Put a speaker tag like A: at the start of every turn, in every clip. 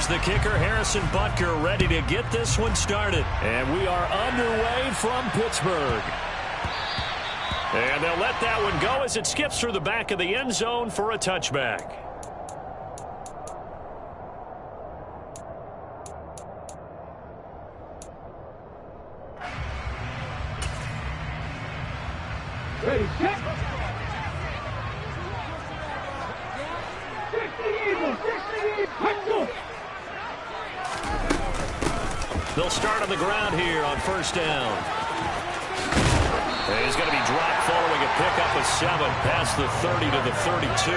A: Here's the kicker, Harrison Butker, ready to get this one started. And we are underway from Pittsburgh. And they'll let that one go as it skips through the back of the end zone for a touchback.
B: Ready, set.
A: They'll start on the ground here on first down. He's going to be dropped following a pickup of 7 past the 30 to the 32.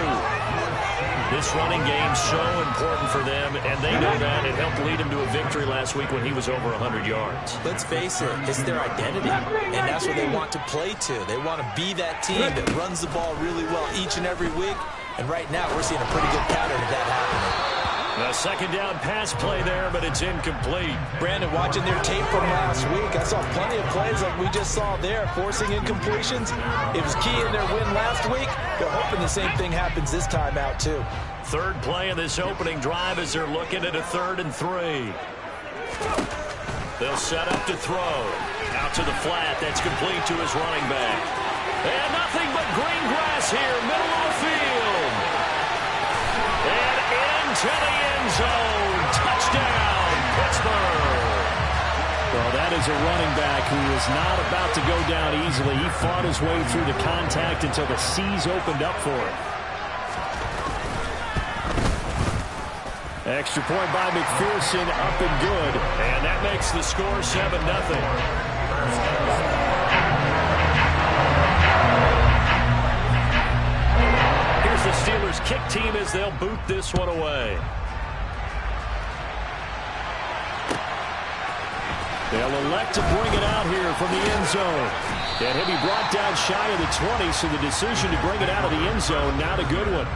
A: This running game so important for them, and they know that. It helped lead him to a victory last week when he was over 100 yards.
C: Let's face it, it's their identity, and that's what they want to play to. They want to be that team that runs the ball really well each and every week, and right now we're seeing a pretty good pattern of that happening.
A: A second down pass play there, but it's incomplete.
C: Brandon, watching their tape from last week, I saw plenty of plays like we just saw there, forcing incompletions. It was key in their win last week. They're hoping the same thing happens this time out, too.
A: Third play of this opening drive as they're looking at a 3rd and 3. They'll set up to throw. Out to the flat. That's complete to his running back. And nothing but green grass here, middle of the field. And into the end zone. Touchdown, Pittsburgh.
D: Well, that is a running back who is not about to go down easily. He fought his way through the contact until the C's opened up for him. Extra point by McPherson, up and good.
A: And that makes the score 7-0. Here's the Steelers kick team as they'll boot this one away.
D: They'll elect to bring it out here from the end zone. And he'll be brought down shy of the 20, so the decision to bring it out of the end zone, not a good one.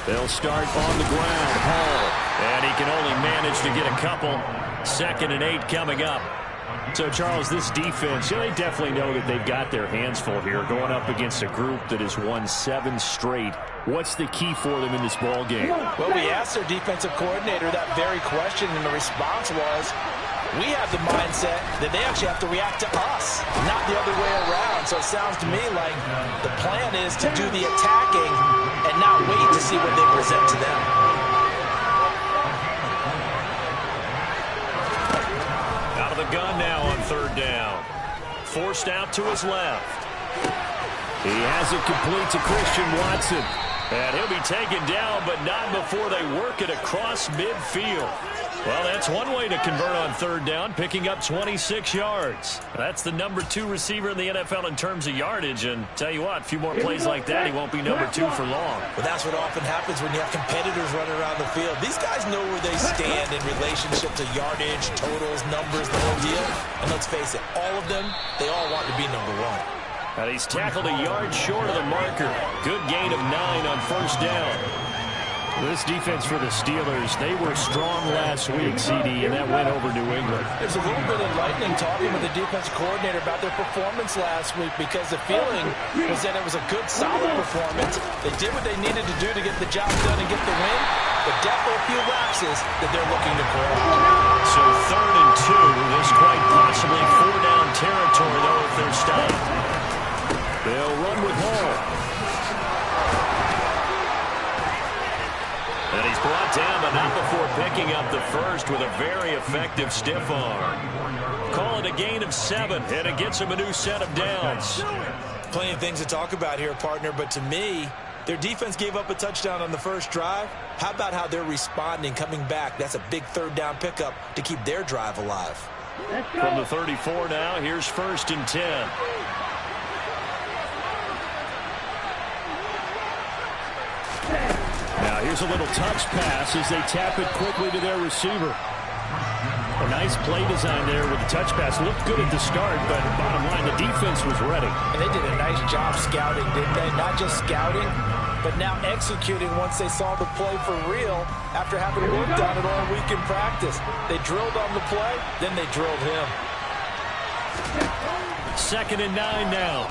A: They'll start on the ground. Hall. And he can only manage to get a couple. 2nd and 8 coming up.
D: So, Charles, this defense, they definitely know that they've got their hands full here going up against a group that has won 7 straight. What's the key for them in this ball game?
C: Well, we asked their defensive coordinator that very question, and the response was, we have the mindset that they actually have to react to us, not the other way around. So it sounds to me like the plan is to do the attacking and not wait to see what they present to them.
A: Out of the gun now on 3rd down. Forced out to his left.
D: He has it complete to Christian Watson.
A: And he'll be taken down, but not before they work it across midfield. Well, that's one way to convert on 3rd down, picking up 26 yards. That's the number 2 receiver in the NFL in terms of yardage. And tell you what, a few more plays like that, he won't be number 2 for long.
C: But that's what often happens when you have competitors running around the field. These guys know where they stand in relationship to yardage, totals, numbers, the whole deal. And let's face it, all of them, they all want to be number 1.
A: And he's tackled a yard short of the marker. Good gain of 9 on 1st down.
D: This defense for the Steelers, they were strong last week, CD, and that went over New England.
C: It's a little bit enlightening talking with the defense coordinator about their performance last week, because the feeling was that it was a good, solid performance. They did what they needed to do to get the job done and get the win, but definitely a few lapses that they're looking to correct.
A: So 3rd and 2, this quite possibly 4-down territory, though, if they're stopped. They'll run with Hall. And he's brought down, but not before picking up the first with a very effective stiff arm. Call it a gain of 7, and it gets him a new set of downs.
C: Plenty of things to talk about here, partner, but to me, their defense gave up a touchdown on the first drive. How about how they're responding, coming back? That's a big 3rd down pickup to keep their drive alive.
A: From the 34 now, here's 1st and 10. Now
D: Here's a little touch pass as they tap it quickly to their receiver. A nice play design there with the touch pass. Looked good at the start, but bottom line, the defense was ready.
C: And they did a nice job scouting, didn't they? Not just scouting, but now executing once they saw the play for real after having worked on it all week in practice. They drilled on the play, then they drilled him.
A: 2nd and 9 now.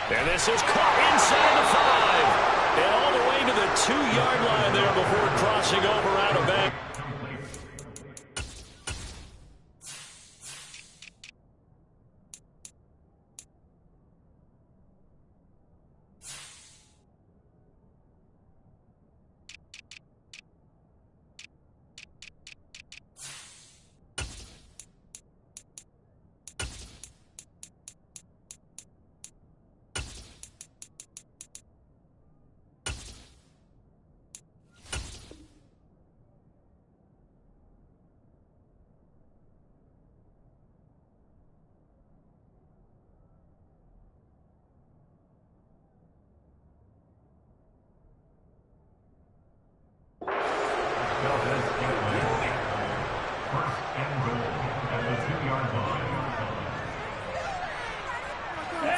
A: And this is caught inside the 5. And all the way to the 2-yard line there before crossing over out of bounds.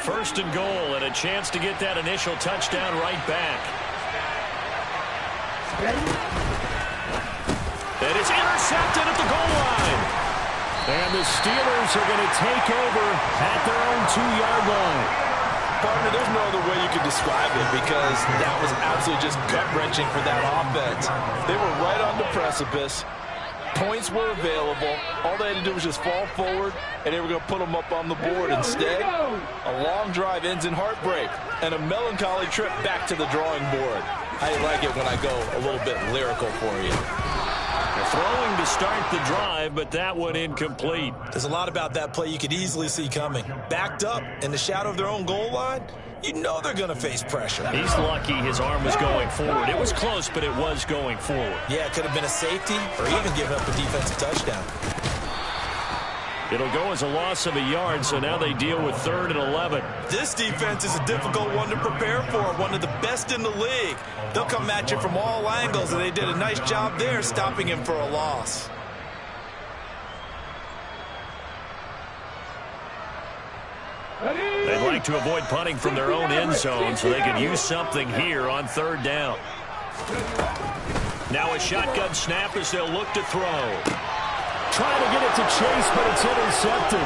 A: First and goal, and a chance to get that initial touchdown right back. And it's intercepted at the goal line. And the Steelers are going to take over at their own 2-yard line.
C: Partner, there's no other way you could describe it because that was absolutely just gut-wrenching for that offense. They were right on the precipice. Points were available. All they had to do was just fall forward, and they were going to put them up on the board. Instead, a long drive ends in heartbreak and a melancholy trip back to the drawing board. I like it when I go a little bit lyrical for you.
A: Throwing to start the drive, but that one incomplete.
C: There's a lot about that play you could easily see coming. Backed up in the shadow of their own goal line, you know they're going to face pressure.
A: He's lucky his arm was going forward. It was close, but it was going forward.
C: Yeah, it could have been a safety or even given up a defensive touchdown.
A: It'll go as a loss of a yard, so now they deal with 3rd and 11.
C: This defense is a difficult one to prepare for, one of the best in the league. They'll come at you from all angles, and they did a nice job there stopping him for a loss.
A: They'd like to avoid punting from their own end zone so they could use something here on 3rd down. Now a shotgun snap as they'll look to throw.
D: Trying to get it to Chase, but it's intercepted.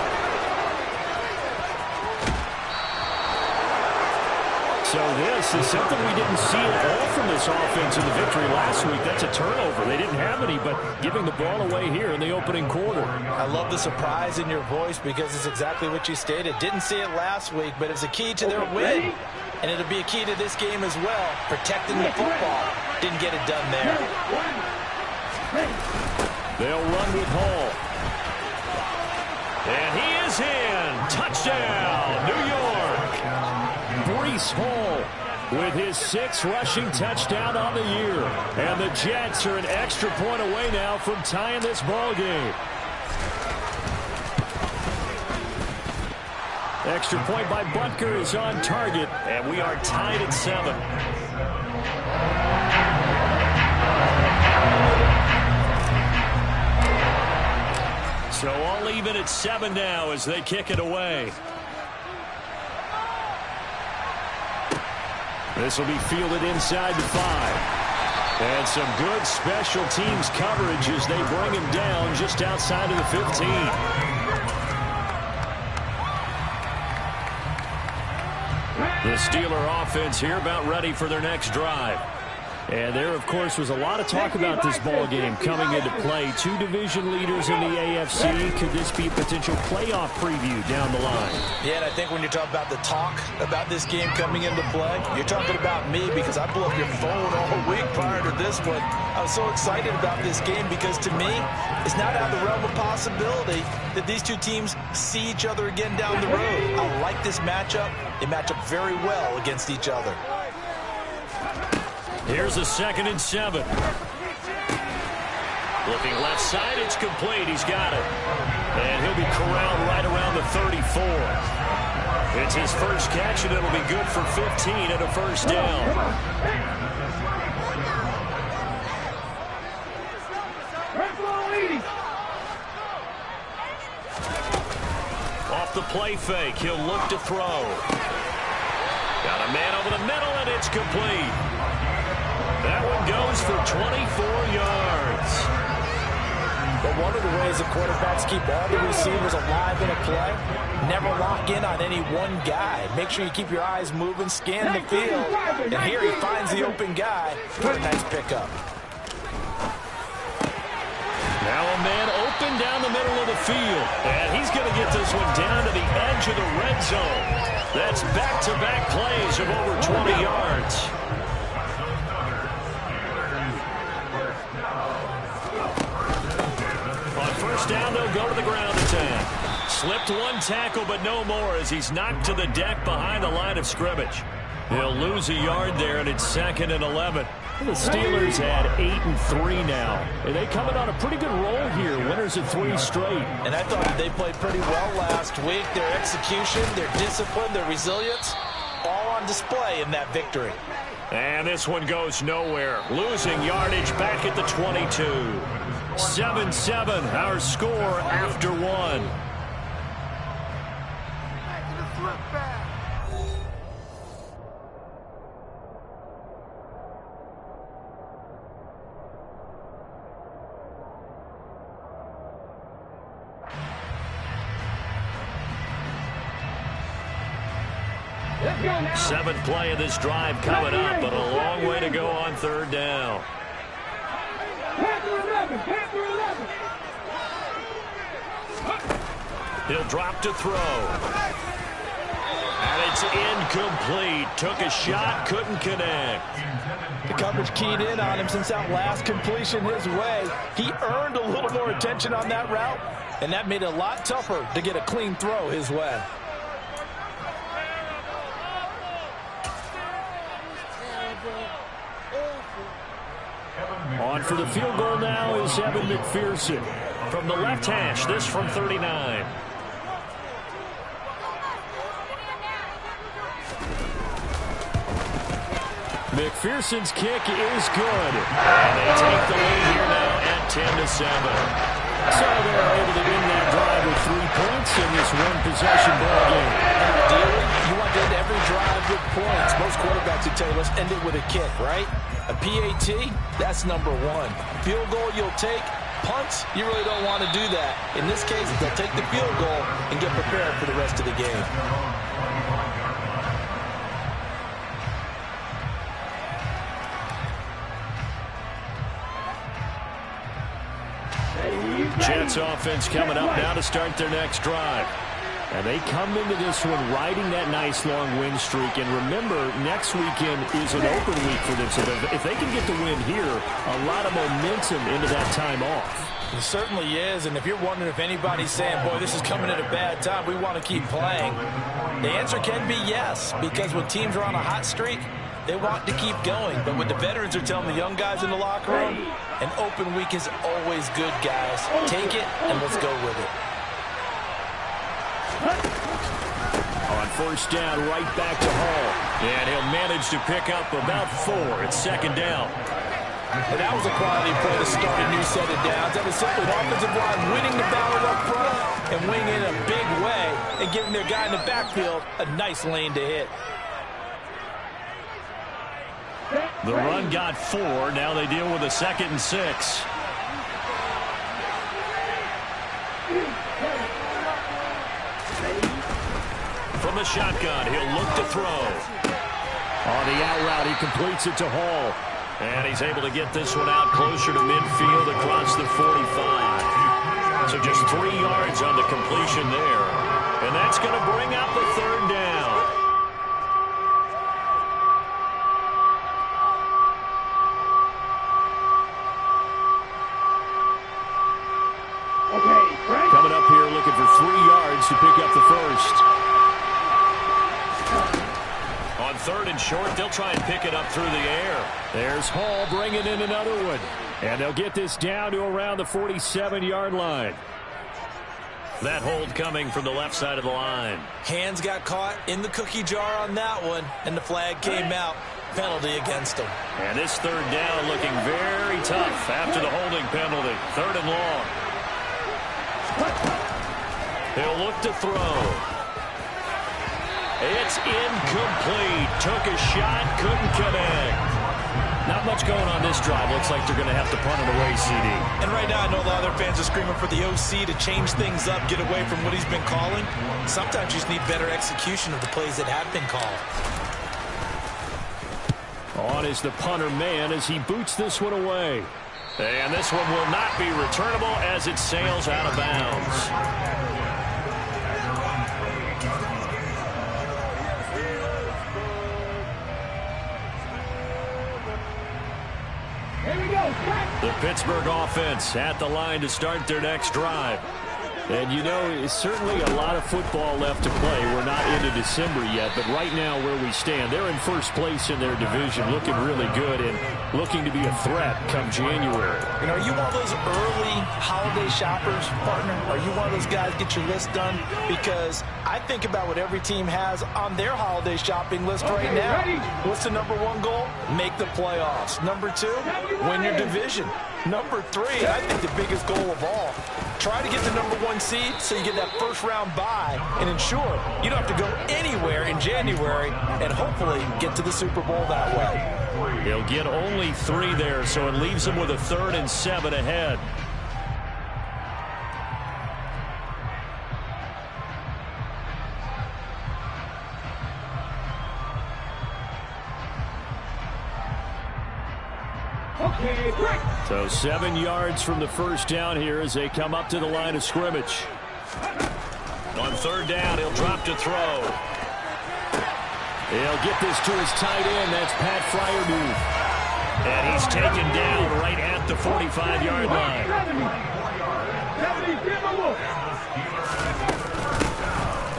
D: So this is something we didn't see at all from this offense in the victory last week. That's a turnover. They didn't have any, but giving the ball away here in the opening quarter.
C: I love the surprise in your voice because it's exactly what you stated. Didn't see it last week, but it's a key to their win. And it'll be a key to this game as well, protecting the football. Didn't get it done there.
D: They'll run with Hall.
A: And he is in. Touchdown, New York.
D: Breece Hall with his 6th rushing touchdown on the year. And the Jets are an extra point away now from tying this ball game. Extra point by Butker is on target.
A: And we are tied at 7. So all even at 7 now as they kick it away.
D: This will be fielded inside the 5. And some good special teams coverage as they bring him down just outside of the 15. The Steeler offense here about ready for their next drive. And there, of course, was a lot of talk about this ball game coming into play. 2 division leaders in the AFC. Could this be a potential playoff preview down the line?
C: Yeah, and I think when you're talking about the talk about this game coming into play, you're talking about me because I blew up your phone all week prior to this one. I was so excited about this game because, to me, it's not out of the realm of possibility that these two teams see each other again down the road. I like this matchup. They match up very well against each other.
A: Here's a 2nd and 7. Looking left side, it's complete. He's got it. And he'll be corralled right around around the 34. It's his first catch, and it'll be good for 15 and a first down. Off the play fake, he'll look to throw. Got a man over the middle, and it's complete. That one goes for 24 yards.
C: But one of the ways the quarterbacks keep all the receivers alive in a play, never lock in on any one guy. Make sure you keep your eyes moving, scan the field. And here he finds the open guy for a nice pickup.
A: Now a man open down the middle of the field. And he's going to get this one down to the edge of the red zone. That's back-to-back plays of over 20 yards. First down, they'll go to the ground attack. Slipped one tackle, but no more as he's knocked to the deck behind the line of scrimmage. He'll lose a yard there, and it's 2nd and 11.
D: The Steelers had 8-3 now, and they coming on a pretty good roll here. Winners of 3 straight.
C: And I thought they played pretty well last week. Their execution, their discipline, their resilience, all on display in that victory.
A: And this one goes nowhere. Losing yardage back at the 22. 7-7, our score after one. Seventh play of this drive coming up, but a long way to go on 3rd down. He'll drop to throw. And it's incomplete. Took a shot, couldn't connect.
C: The coverage keyed in on him since that last completion his way. He earned a little more attention on that route, and that made it a lot tougher to get a clean throw his way.
D: On for the field goal now is Evan McPherson.
A: From the left hash, this from 39.
D: McPherson's kick is good.
A: And they take the lead here now at 10-7.
D: So they're able to win that drive with 3 points in this one-possession ball game.
C: Ideally, you want to end every drive with points. Most quarterbacks would tell you, let's end it with a kick, right? A PAT, that's number 1. Field goal you'll take. Punts, you really don't want to do that. In this case, they'll take the field goal and get prepared for the rest of the game.
A: Jets offense coming up now to start their next drive.
D: And they come into this one riding that nice long win streak. And remember, next weekend is an open week for them. So if they can get the win here, a lot of momentum into that time off.
C: It certainly is. And if you're wondering if anybody's saying, boy, this is coming at a bad time, we want to keep playing, the answer can be yes. Because when teams are on a hot streak, they want to keep going. But what the veterans are telling the young guys in the locker room, an open week is always good, guys. Take it, and let's go with it.
A: On first down, right back to Hall. And he'll manage to pick up about 4. It's 2nd down.
C: And that was a quality play to start a new set of downs. That was simply the offensive line winning the battle up front and winning in a big way and giving their guy in the backfield a nice lane to hit.
A: The run got 4. Now they deal with a 2nd and 6. From the shotgun, he'll look to throw.
D: On the out route, he completes it to Hall.
A: And he's able to get this one out closer to midfield across the 45. So just 3 yards on the completion there. And that's going to bring up the 3rd down.
D: Coming up here looking for 3 yards to pick up the first.
A: On 3rd and short, they'll try and pick it up through the air.
D: There's Hall bringing in another one. And they'll get this down to around the 47-yard line.
A: That hold coming from the left side of the line.
C: Hands got caught in the cookie jar on that one, and the flag came out. Penalty against him.
A: And this third down looking very tough after the holding penalty. 3rd and long. He'll look to throw. It's incomplete. Took a shot, couldn't connect. Not much going on this drive. Looks like they're going to have to punt it away, CD.
C: And right now I know the other fans are screaming for the OC to change things up, get away from what he's been calling. Sometimes you just need better execution of the plays that have been called.
A: On is the punter man as he boots this one away. And this one will not be returnable as it sails out of bounds. The Pittsburgh offense at the line to start their next drive. And, you know, it's certainly a lot of football left to play. We're not into December yet, but right now where we stand, they're in first place in their division, looking really good and looking to be a threat come January.
C: You know, are you one of those early holiday shoppers, partner? Are you one of those guys get your list done? Because I think about what every team has on their holiday shopping list right now. What's the #1 goal? Make the playoffs. #2, win your division. #3, I think the biggest goal of all, try to get the #1 seed so you get that first-round bye and ensure you don't have to go anywhere in January and hopefully get to the Super Bowl that way.
A: He'll get only 3 there, so it leaves him with a 3rd and 7 ahead. So 7 yards from the first down here as they come up to the line of scrimmage. On 3rd down, he'll drop to throw. He'll get this to his tight end. That's Pat Fryermuth. And he's taken down right at the 45-yard line.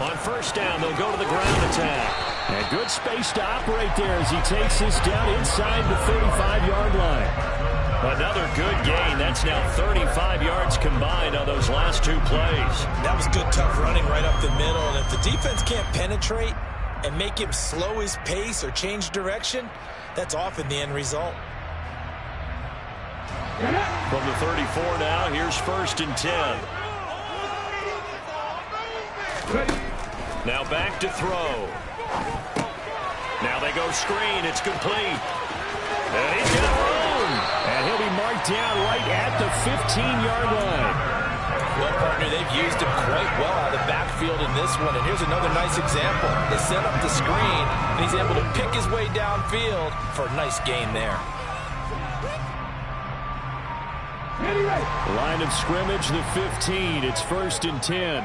A: On 1st down, they'll go to the ground attack. And good space to operate there as he takes this down inside the 35-yard line. Another good gain. That's now 35 yards combined on those last 2 plays.
C: That was good, tough running right up the middle. And if the defense can't penetrate and make him slow his pace or change direction, that's often the end result.
A: From the 34 now, here's 1st and 10. Now back to throw. Now they go screen. It's complete. And he's got room. And he'll be marked down right at the 15-yard line.
C: Well, partner, they've used him quite well out of the backfield in this one. And here's another nice example. They set up the screen, and he's able to pick his way downfield for a nice gain there.
A: Line of scrimmage, the 15. It's 1st and 10.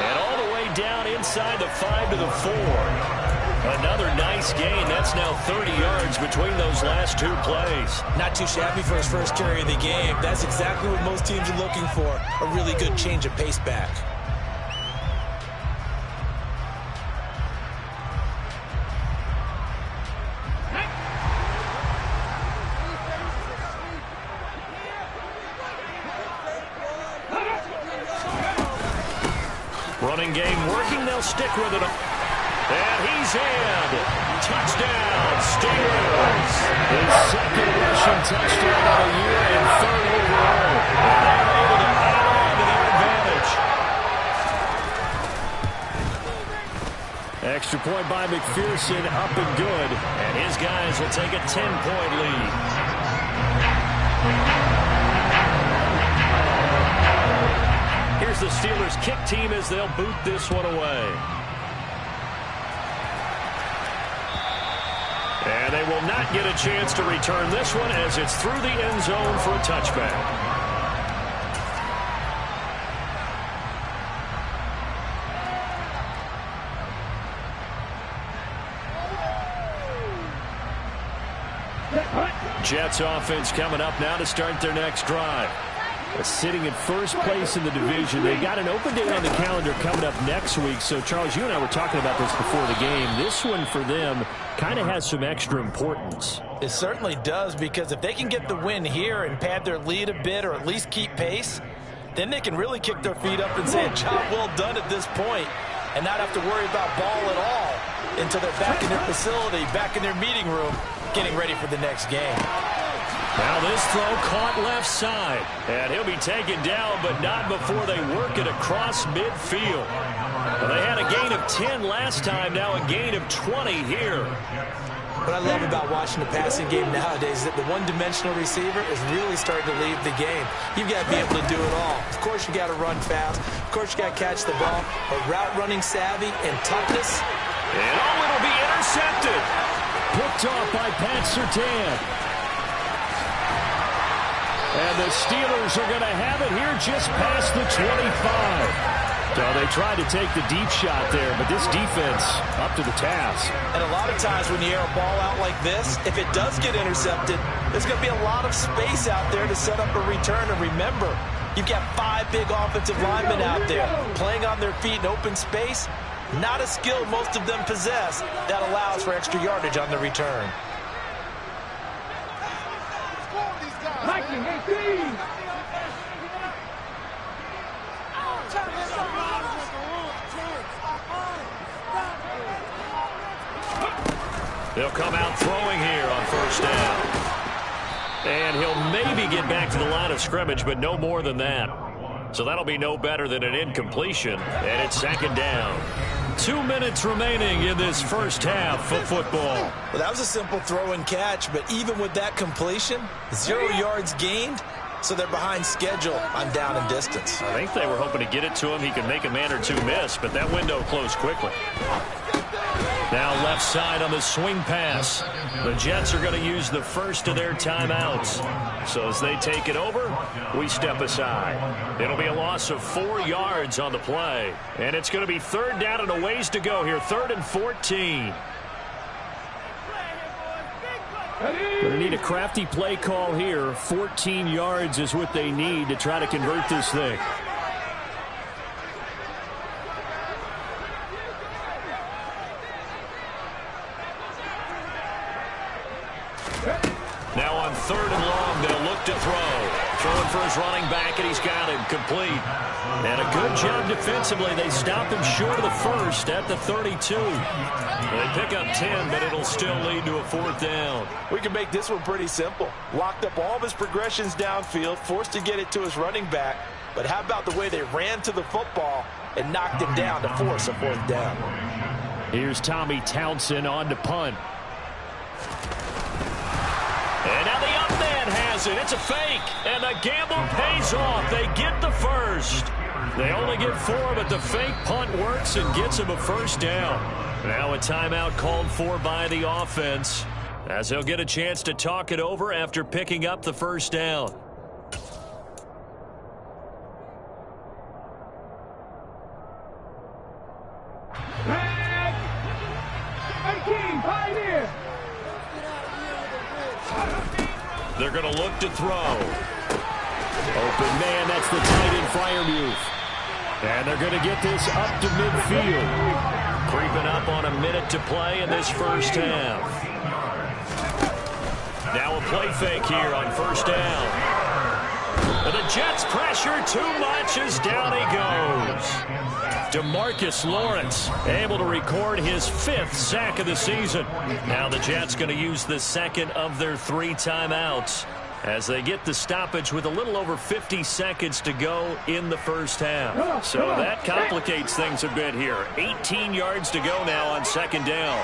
A: And all the way down inside the 5 to the 4. Another nice gain. That's now 30 yards between those last 2 plays.
C: Not too shabby for his first carry of the game. That's exactly what most teams are looking for. A really good change of pace back.
A: Running game working. They'll stick with it. And he's in. Touchdown, Steelers. His 2nd rushing touchdown of the year and 3rd overall. And they're able to add on to their advantage. Extra point by McPherson, up and good. And his guys will take a 10-point lead. Here's the Steelers kick team as they'll boot this one away. And they will not get a chance to return this one as it's through the end zone for a touchback. Jets offense coming up now to start their next drive. Sitting in first place in the division. They've got an open day on the calendar coming up next week. So, Charles, you and I were talking about this before the game. This one for them kind of has some extra importance.
C: It certainly does, because if they can get the win here and pad their lead a bit or at least keep pace, then they can really kick their feet up and say a job well done at this point and not have to worry about ball at all until they're back in their facility, back in their meeting room, getting ready for the next game.
A: Now this throw caught left side, and he'll be taken down, but not before they work it across midfield. Well, they had a gain of 10 last time, now a gain of 20 here.
C: What I love about watching the passing game nowadays is that the one-dimensional receiver is really starting to leave the game. You've got to be able to do it all. Of course, you got to run fast. Of course, you got to catch the ball. But route running savvy and toughness.
A: And it'll be intercepted. Picked off by Pat Surtain. And the Steelers are going to have it here just past the 25. So they tried to take the deep shot there, but this defense up to the task.
C: And a lot of times when you air a ball out like this, if it does get intercepted, there's going to be a lot of space out there to set up a return. And remember, you've got 5 big offensive linemen out there playing on their feet in open space. Not a skill most of them possess that allows for extra yardage on the return.
A: They'll come out throwing here on first down. And he'll maybe get back to the line of scrimmage, but no more than that. So that'll be no better than an incompletion, and it's second down. 2 minutes remaining in this first half of football.
C: Well, that was a simple throw and catch, but even with that completion, 0 yards gained, so they're behind schedule on down and distance.
A: I think they were hoping to get it to him. He could make a man or two miss, but that window closed quickly. Now left side on the swing pass. The Jets are going to use the first of their timeouts. So as they take it over, we step aside. It'll be a loss of 4 yards on the play. And it's going to be third down and a ways to go here. 3rd and 14. Going to need a crafty play call here. 14 yards is what they need to try to convert this thing. Now on 3rd and long, they'll look to throw. Throwing for his running back, and he's got him complete. And a good job defensively. They stop him short of the first at the 32. They pick up 10, but it'll still lead to a 4th down.
C: We can make this one pretty simple. Locked up all of his progressions downfield, forced to get it to his running back. But how about the way they ran to the football and knocked him down to force a 4th down?
A: Here's Tommy Townsend on to punt. And now the up man has it. It's a fake. And the gamble pays off. They get the first. They only get 4, but the fake punt works and gets them a first down. Now a timeout called for by the offense, as they'll get a chance to talk it over after picking up the first down. They're going to look to throw. Open man, that's the tight end Freiermuth. And they're going to get this up to midfield. Creeping up on a minute to play in this first half. Now a play fake here on first down. And the Jets pressure too much as down he goes. DeMarcus Lawrence able to record his 5th sack of the season. Now the Jets going to use the second of their 3 timeouts as they get the stoppage with a little over 50 seconds to go in the first half. So that complicates things a bit here. 18 yards to go now on second down.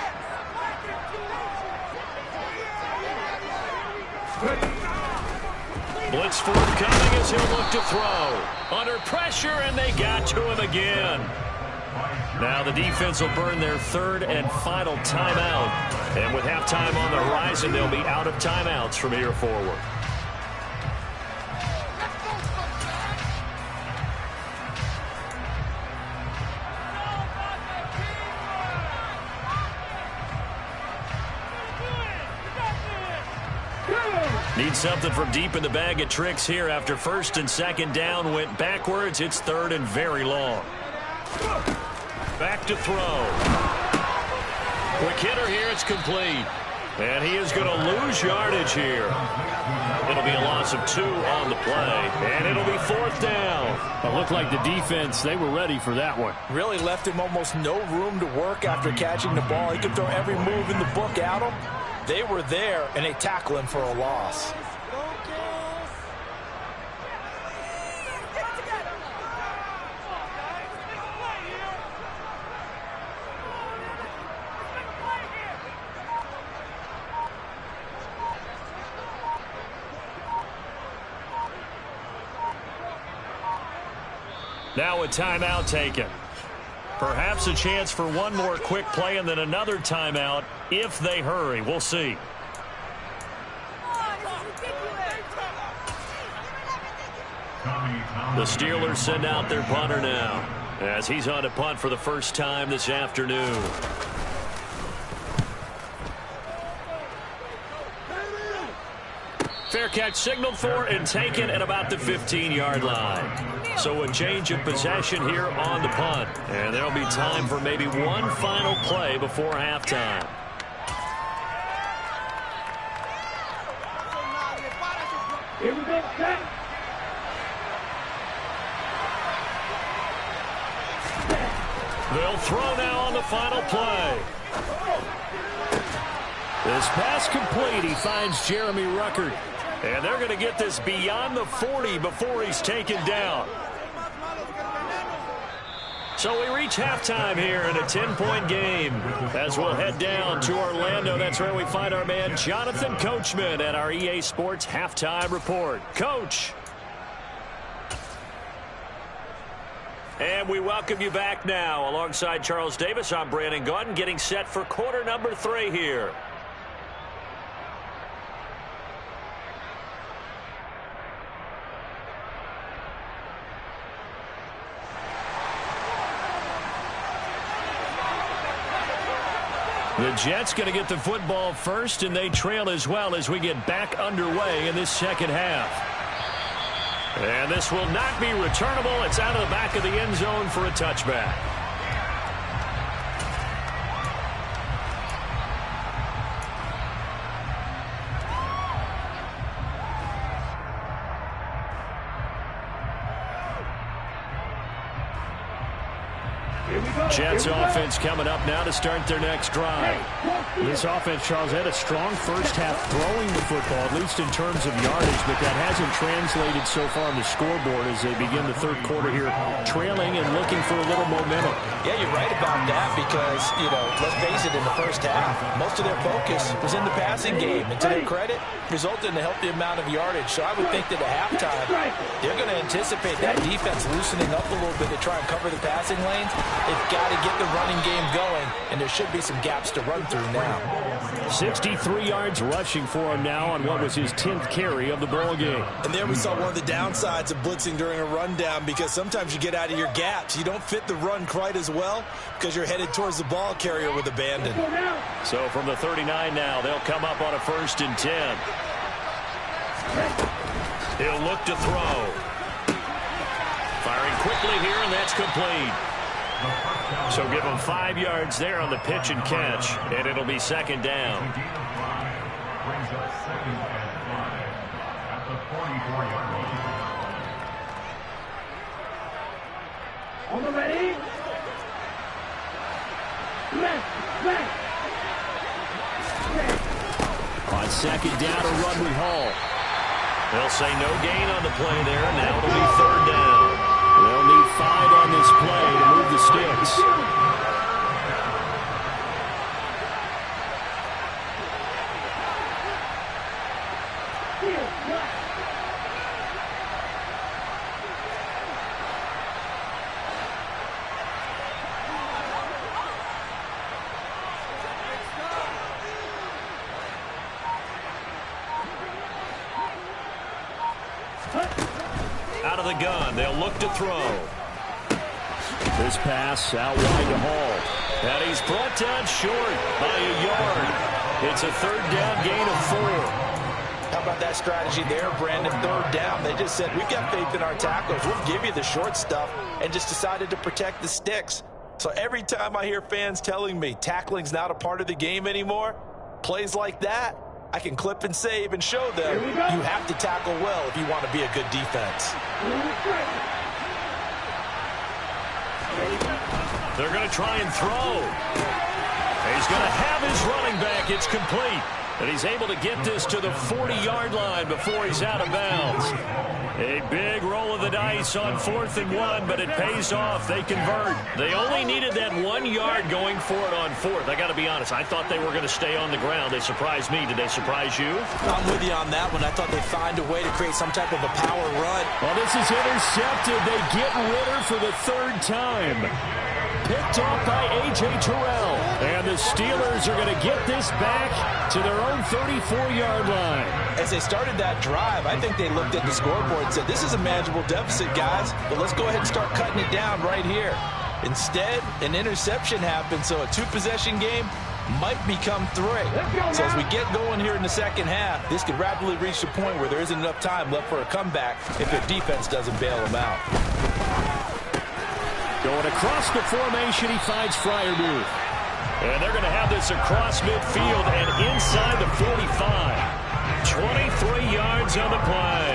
A: Blitz forthcoming as he'll look to throw. Under pressure, and they got to him again. Now the defense will burn their 3rd and final timeout. And with halftime on the horizon, they'll be out of timeouts from here forward. Need something from deep in the bag of tricks here after 1st and 2nd down went backwards. It's 3rd and very long. Back to throw. Quick hitter here. It's complete. And he is going to lose yardage here. It'll be a loss of 2 on the play. And it'll be 4th down.
D: It looked like the defense, they were ready for that one.
C: Really left him almost no room to work after catching the ball. He could throw every move in the book at him. They were there, and they tackle him for a loss.
A: Now a timeout taken. Perhaps a chance for one more quick play and then another timeout if they hurry. We'll see. The Steelers send out their punter now as he's on to punt for the first time this afternoon. Fair catch signaled for and taken at about the 15-yard line. So a change of possession here on the punt. And there'll be time for maybe one final play before halftime.
B: Here we go, set.
A: They'll throw now on the final play. This pass complete. He finds Jeremy Ruckert. And they're going to get this beyond the 40 before he's taken down. So we reach halftime here in a 10-point game. As we'll head down to Orlando, that's where we find our man Jonathan Coachman at our EA Sports Halftime Report. Coach. And we welcome you back now. Alongside Charles Davis, I'm Brandon Gaudin, getting set for quarter number 3 here. The Jets going to get the football first, and they trail as well as we get back underway in this second half. And this will not be returnable. It's out of the back of the end zone for a touchback. Jets offense coming up now to start their next drive.
D: This offense, Charles, had a strong first half throwing the football, at least in terms of yardage, but that hasn't translated so far on the scoreboard as they begin the third quarter here, trailing and looking for a little momentum.
C: Yeah, you're right about that because, let's face it, in the first half, most of their focus was in the passing game. And to their credit, resulted in a healthy amount of yardage. So I would think that at halftime, they're going to anticipate that defense loosening up a little bit to try and cover the passing lanes. They've got to get the running game going, and there should be some gaps to run through now.
D: 63 yards rushing for him now on what was his 10th carry of the ball game.
E: And there we saw one of the downsides of blitzing during a rundown, because sometimes you get out of your gaps. You don't fit the run quite as well because you're headed towards the ball carrier with abandon.
A: So from the 39 now, they'll come up on a 1st and 10. He'll look to throw. Firing quickly here, and that's complete. So give him 5 yards there on the pitch and catch, and it'll be 2nd down.
B: Brings up 2nd and 5 at the 44-yard line. On the ready. Left.
D: On 2nd down, a run with Hall.
A: They'll say no gain on the play there, and now it'll be 3rd down.
D: They'll need 5 on this play to move the sticks.
A: Out of the gun, they'll look to throw.
D: This pass out wide to Hall.
A: And he's brought down short by a yard. It's a 3rd down gain of 4.
C: How about that strategy there, Brandon? 3rd down. They just said, we've got faith in our tackles. We'll give you the short stuff, and just decided to protect the sticks. So every time I hear fans telling me tackling's not a part of the game anymore, plays like that, I can clip and save and show them you have to tackle well if you want to be a good defense.
A: They're going to try and throw. He's going to have his running back. It's complete. And he's able to get this to the 40-yard line before he's out of bounds. A big roll of the dice on 4th and 1, but it pays off. They convert. They only needed that 1 yard going for it on 4th. I got to be honest. I thought they were going to stay on the ground. They surprised me. Did they surprise you?
C: I'm with you on that one. I thought they'd find a way to create some type of a power run.
A: Well, this is intercepted. They get Ritter for the 3rd time. Picked off by A.J. Terrell. And the Steelers are going to get this back to their own 34-yard line.
C: As they started that drive, I think they looked at the scoreboard and said, this is a manageable deficit, guys, but let's go ahead and start cutting it down right here. Instead, an interception happened, so a 2-possession game might become 3. So as we get going here in the second half, this could rapidly reach the point where there isn't enough time left for a comeback if their defense doesn't bail them out.
A: Going across the formation, he finds Freiermuth. And they're going to have this across midfield and inside the 45. 23 yards on the play.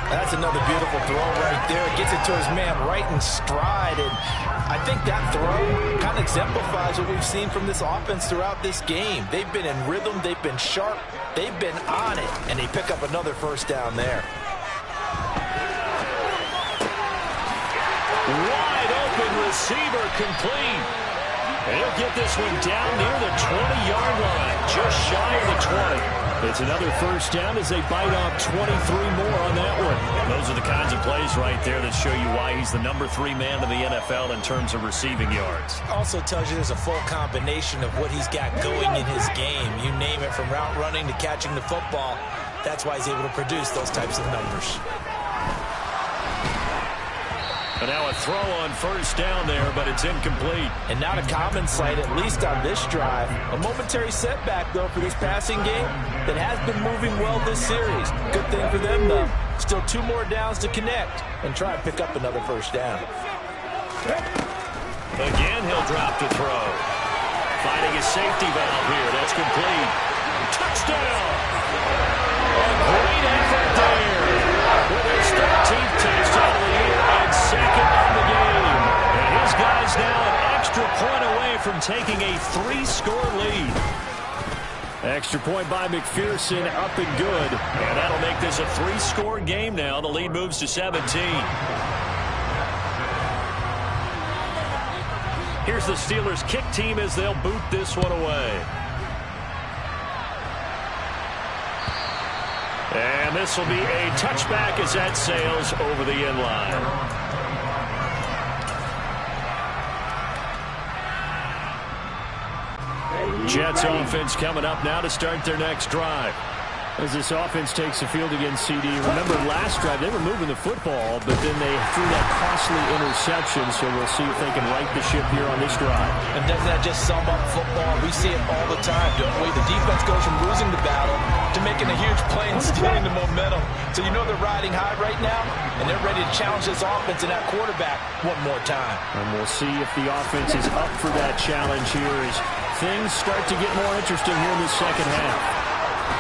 C: That's another beautiful throw right there. It gets it to his man right in stride. And I think that throw kind of exemplifies what we've seen from this offense throughout this game. They've been in rhythm. They've been sharp. They've been on it. And they pick up another first down there.
A: Wide open receiver complete. And he'll get this one down near the 20-yard line, just shy of the 20. It's another first down as they bite off 23 more on that one. Those are the kinds of plays right there that show you why he's the number 3 man in the NFL in terms of receiving yards.
C: Also tells you there's a full combination of what he's got going in his game. You name it, from route running to catching the football. That's why he's able to produce those types of numbers.
A: And now a throw on first down there, but it's incomplete.
C: And not a common sight, at least on this drive. A momentary setback, though, for this passing game that has been moving well this series. Good thing for them, though. Still 2 more downs to connect and try and pick up another first down.
A: Again, he'll drop to throw. Finding a safety valve here. That's complete. Touchdown! A great effort there. With his 13th touchdown of the year and 2nd on the game. And his guys now an extra point away from taking a 3-score lead. Extra point by McPherson, up and good. And that'll make this a 3-score game now. The lead moves to 17. Here's the Steelers kick team as they'll boot this one away. And this will be a touchback as that sails over the end line. Jets offense coming up now to start their next drive. As this offense takes the field against CD. Remember last drive, they were moving the football, but then they threw that costly interception, so we'll see if they can right the ship here on this drive.
C: And doesn't that just sum up football? We see it all the time, don't we? The defense goes from losing the battle to making a huge play and stealing the momentum. So you know they're riding high right now, and they're ready to challenge this offense and that quarterback one more time.
A: And we'll see if the offense is up for that challenge here as things start to get more interesting here in the second half.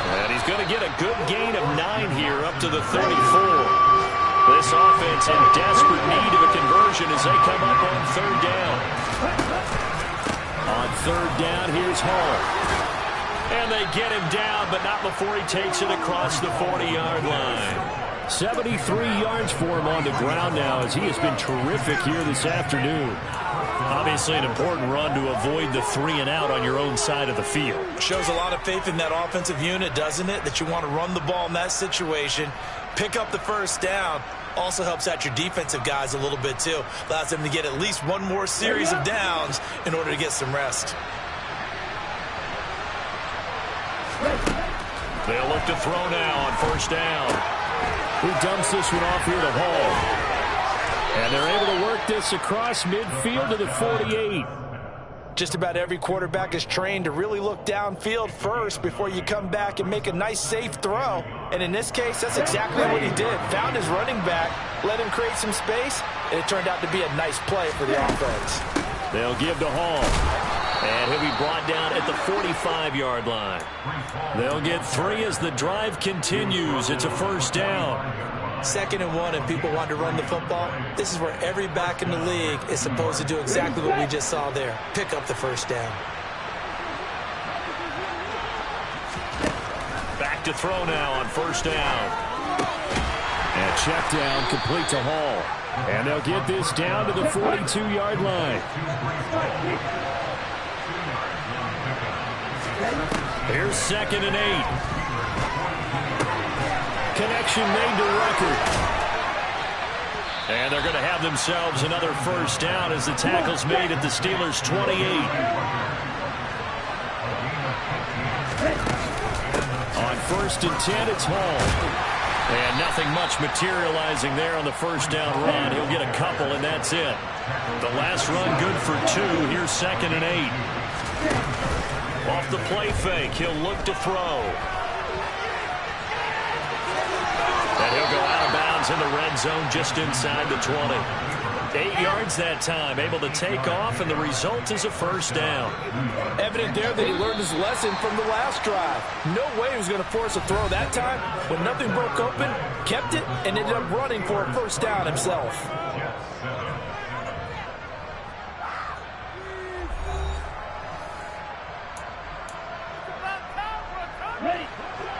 A: And he's going to get a good gain of 9 here up to the 34. This offense in desperate need of a conversion as they come up on 3rd down. On 3rd down, here's Hall. And they get him down, but not before he takes it across the 40-yard line. 73 yards for him on the ground now as he has been terrific here this afternoon. Obviously an important run to avoid the 3-and-out on your own side of the field.
C: Shows a lot of faith in that offensive unit, doesn't it? That you want to run the ball in that situation, pick up the first down. Also helps out your defensive guys a little bit too. Allows them to get at least one more series of downs in order to get some rest.
A: They'll look to throw now on first down. Who dumps this one off here to Hall. And they're able to work this across midfield to the 48.
C: Just about every quarterback is trained to really look downfield first before you come back and make a nice, safe throw. And in this case, that's exactly what he did. Found his running back, let him create some space, and it turned out to be a nice play for the offense.
A: They'll give to Hall. And he'll be brought down at the 45-yard line. They'll get 3 as the drive continues. It's a first down.
E: 2nd and 1, and people want to run the football. This is where every back in the league is supposed to do exactly what we just saw there. Pick up the first down.
A: Back to throw now on first down. And check down complete to Hall. And they'll get this down to the 42-yard line. Here's 2nd and 8. Connection made to Rucker. And they're going to have themselves another first down as the tackle's made at the Steelers' 28. On 1st and 10, it's Hall. And nothing much materializing there on the first down run. He'll get a couple, and that's it. The last run good for 2. Here's 2nd and 8. Off the play fake, he'll look to throw. And he'll go out of bounds in the red zone just inside the 20. 8 yards that time, able to take off, and the result is a first down.
C: Evident there that he learned his lesson from the last drive. No way he was going to force a throw that time. When nothing broke open, kept it, and ended up running for a first down himself.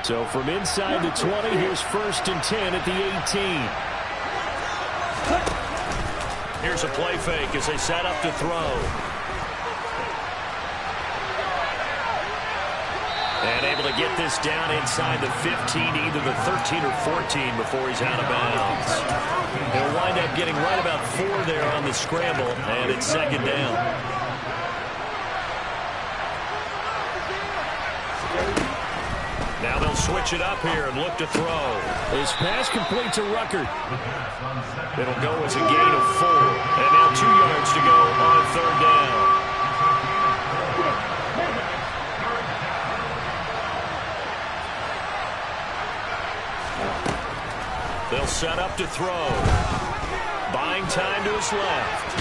A: So from inside the 20, here's 1st and 10 at the 18. Here's a play fake as they set up to throw. And able to get this down inside the 15, either the 13 or 14 before he's out of bounds. He'll wind up getting right about 4 there on the scramble, and it's 2nd down. Now they'll switch it up here and look to throw. His pass complete to Rucker. It'll go as a gain of 4. And now 2 yards to go on 3rd down. They'll set up to throw. Buying time to his left.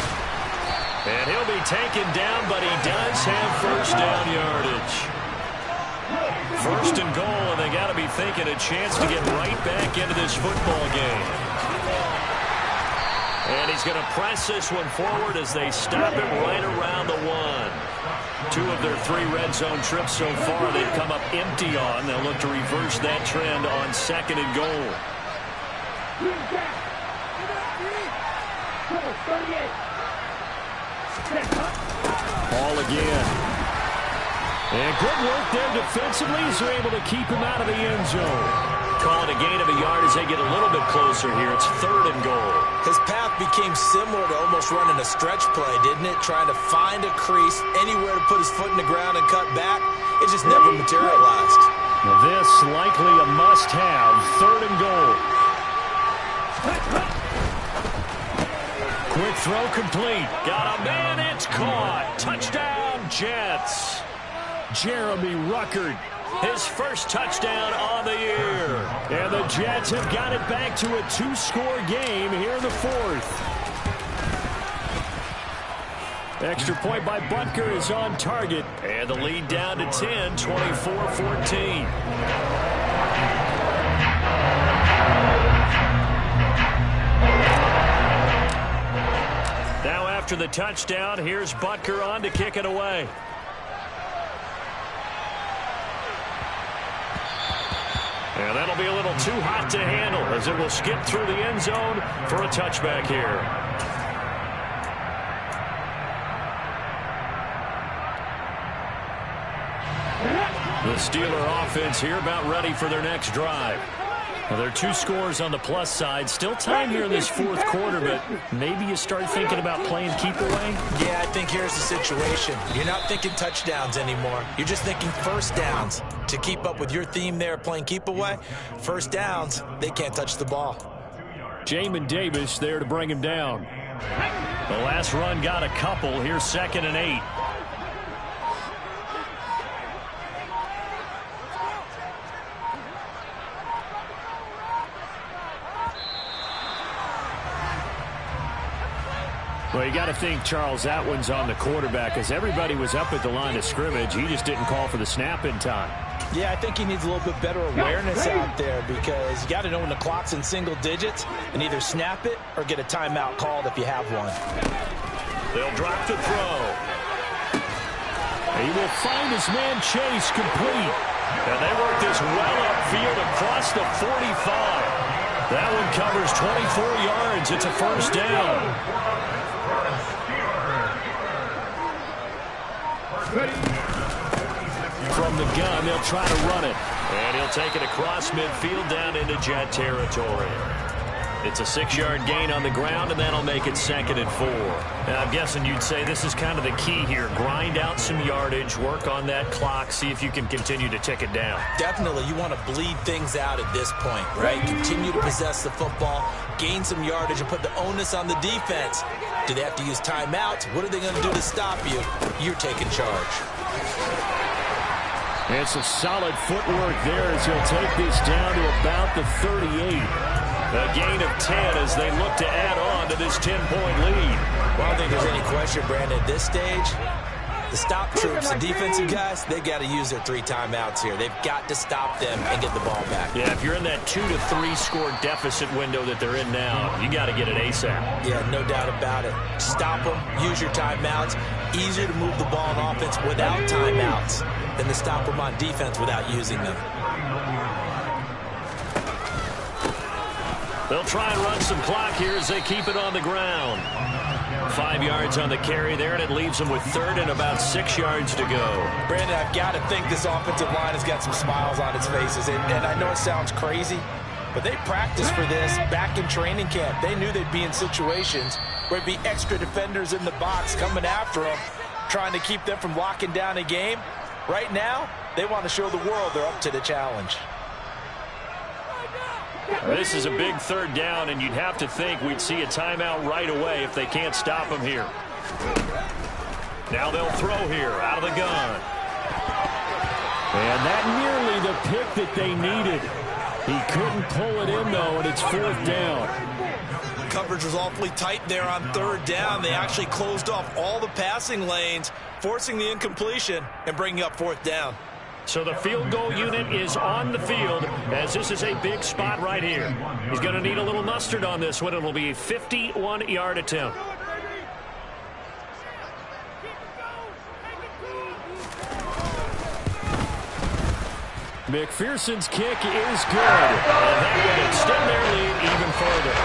A: And he'll be taken down, but he does have first down yardage. 1st and goal, and they got to be thinking a chance to get right back into this football game. And he's going to press this one forward as they stop it right around the 1. 2 of their 3 red zone trips so far they've come up empty on. They'll look to reverse that trend on 2nd and goal. Ball again. And good work there defensively as they're able to keep him out of the end zone. Call it a gain of a yard as they get a little bit closer here. It's 3rd and goal.
E: His path became similar to almost running a stretch play, didn't it? Trying to find a crease, anywhere to put his foot in the ground and cut back. It just never materialized.
A: Now this likely a must-have. 3rd and goal. Quick throw complete. Got a man. It's caught. Touchdown, Jets. Jeremy Ruckert, his first touchdown on the year. And the Jets have got it back to a 2-score game here in the 4th. Extra point by Butker is on target. And the lead down to 10, 24-14. Now after the touchdown, here's Butker on to kick it away. And that'll be a little too hot to handle as it will skip through the end zone for a touchback here. The Steeler offense here about ready for their next drive. Well, there are 2 scores on the plus side. Still time here in this 4th quarter, but maybe you start thinking about playing keep away?
E: Yeah, I think here's the situation. You're not thinking touchdowns anymore. You're just thinking first downs. To keep up with your theme there, playing keep away, first downs, they can't touch the ball.
A: Jamin Davis there to bring him down. The last run got a couple. Here's 2nd and 8. Well, you got to think, Charles, that one's on the quarterback, as everybody was up at the line of scrimmage. He just didn't call for the snap in time.
C: Yeah, I think he needs a little bit better awareness out there, because you got to know when the clock's in single digits and either snap it or get a timeout called if you have one.
A: They'll drop the throw. He will find his man Chase complete. And they work this well upfield across the 45. That one covers 24 yards. It's a first down. From the gun, they'll try to run it. And he'll take it across midfield down into Jet territory. It's a 6-yard gain on the ground, and that'll make it 2nd and 4. Now, I'm guessing you'd say this is kind of the key here. Grind out some yardage, work on that clock, see if you can continue to tick it down.
E: Definitely, you want to bleed things out at this point, right? Continue to possess the football, gain some yardage, and put the onus on the defense. Do they have to use timeouts? What are they going to do to stop you? You're taking charge.
A: It's a solid footwork there as he'll take this down to about the 38. A gain of 10 as they look to add on to this 10-point lead.
E: Well, I don't think there's any question, Brandon, at this stage, the stop troops, the defensive guys, they got to use their 3 timeouts here. They've got to stop them and get the ball back.
A: Yeah, if you're in that 2 to 3 score deficit window that they're in now, you got to get it ASAP.
E: Yeah, no doubt about it. Stop them, use your timeouts. Easier to move the ball on offense without timeouts than to stop them on defense without using them.
A: They'll try and run some clock here as they keep it on the ground. 5 yards on the carry there, and it leaves them with 3rd and about 6 yards to go.
C: Brandon, I've got to think this offensive line has got some smiles on its faces. And I know it sounds crazy, but they practiced for this back in training camp. They knew they'd be in situations where there'd be extra defenders in the box coming after them, trying to keep them from locking down a game. Right now, they want to show the world they're up to the challenge.
A: This is a big 3rd down, and you'd have to think we'd see a timeout right away if they can't stop him here. Now they'll throw here out of the gun. And that nearly the pick that they needed. He couldn't pull it in, though, and it's 4th down.
E: Coverage was awfully tight there on 3rd down. They actually closed off all the passing lanes, forcing the incompletion and bringing up 4th down.
A: So the field goal unit is on the field, as this is a big spot right here. He's going to need a little mustard on this one. It'll be a 51-yard attempt. McPherson's kick is good, and that will extend their lead even further.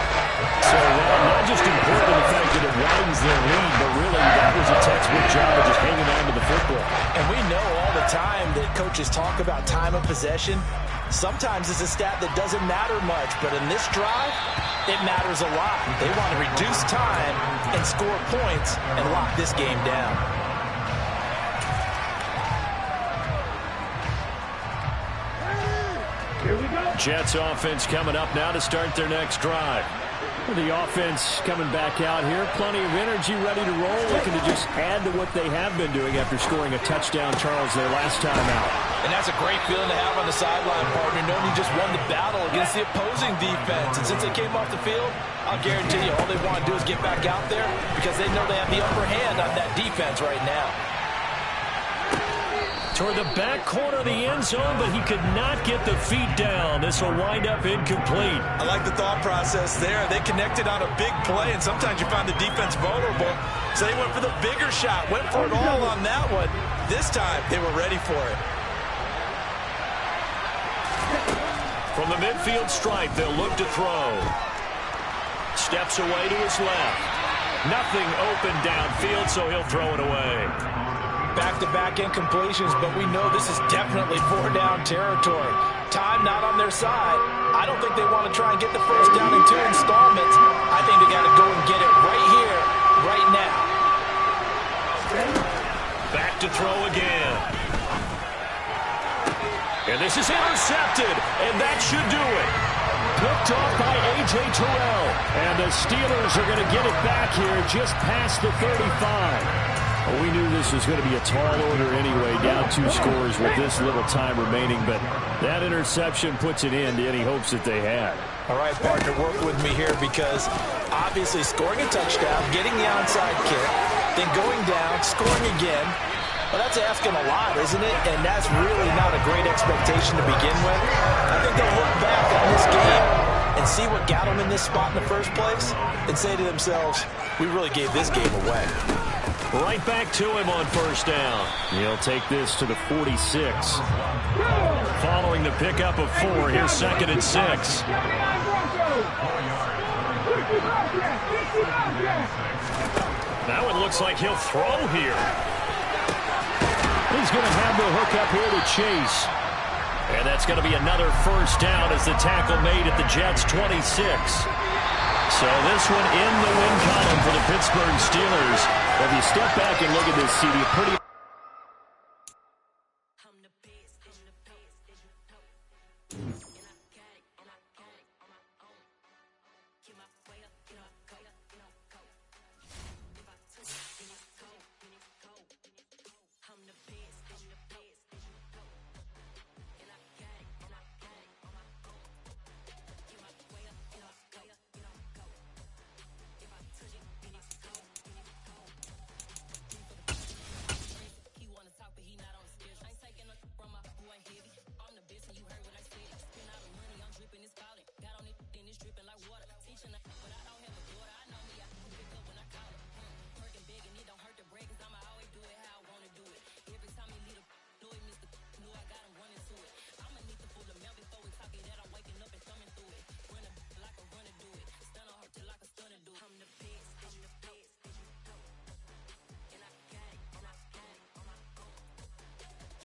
A: So not just important in the fact that it widens their lead, but really that was a textbook job of just hanging on to the football.
C: And we know all the time that coaches talk about time of possession. Sometimes it's a stat that doesn't matter much, but in this drive, it matters a lot. They want to reduce time and score points and lock this game down.
A: Jets offense coming up now to start their next drive. The offense coming back out here. Plenty of energy, ready to roll, looking to just add to what they have been doing after scoring a touchdown, Charles, their last time out.
C: And that's a great feeling to have on the sideline, partner, knowing you just won the battle against the opposing defense. And since they came off the field, I'll guarantee you all they want to do is get back out there because they know they have the upper hand on that defense right now.
A: Toward the back corner of the end zone, but he could not get the feet down. This will wind up incomplete.
E: I like the thought process there. They connected on a big play, and sometimes you find the defense vulnerable. So they went for the bigger shot, went for it all on that one. This time, they were ready for it.
A: From the midfield stripe, they'll look to throw. Steps away to his left. Nothing open downfield, so he'll throw it away.
C: Back-to-back incompletions, but we know this is definitely 4-down territory. Time not on their side. I don't think they want to try and get the first down in 2 installments. I think they got to go and get it right here, right now.
A: Back to throw again. And this is intercepted, and that should do it. Picked off by A.J. Terrell. And the Steelers are going to get it back here just past the 35. Well, we knew this was going to be a tall order anyway, down 2 scores with this little time remaining, but That interception puts an end to any hopes that they had.
C: All right, partner, work with me here because obviously scoring a touchdown, getting the onside kick, then going down, scoring again, well, that's asking a lot, isn't it? And that's really not a great expectation to begin with. I think they'll look back on this game and see what got them in this spot in the first place and say to themselves, we really gave this game away.
A: Right back to him on first down. He'll take this to the 46. Following the pickup of 4, here's 2nd and 6. Now it looks like he'll throw here. He's going to have the hook up here to Chase. And that's going to be another first down as the tackle made at the Jets' 26. So this one in the win column for the Pittsburgh Steelers. If you step back and look at this, CD, a pretty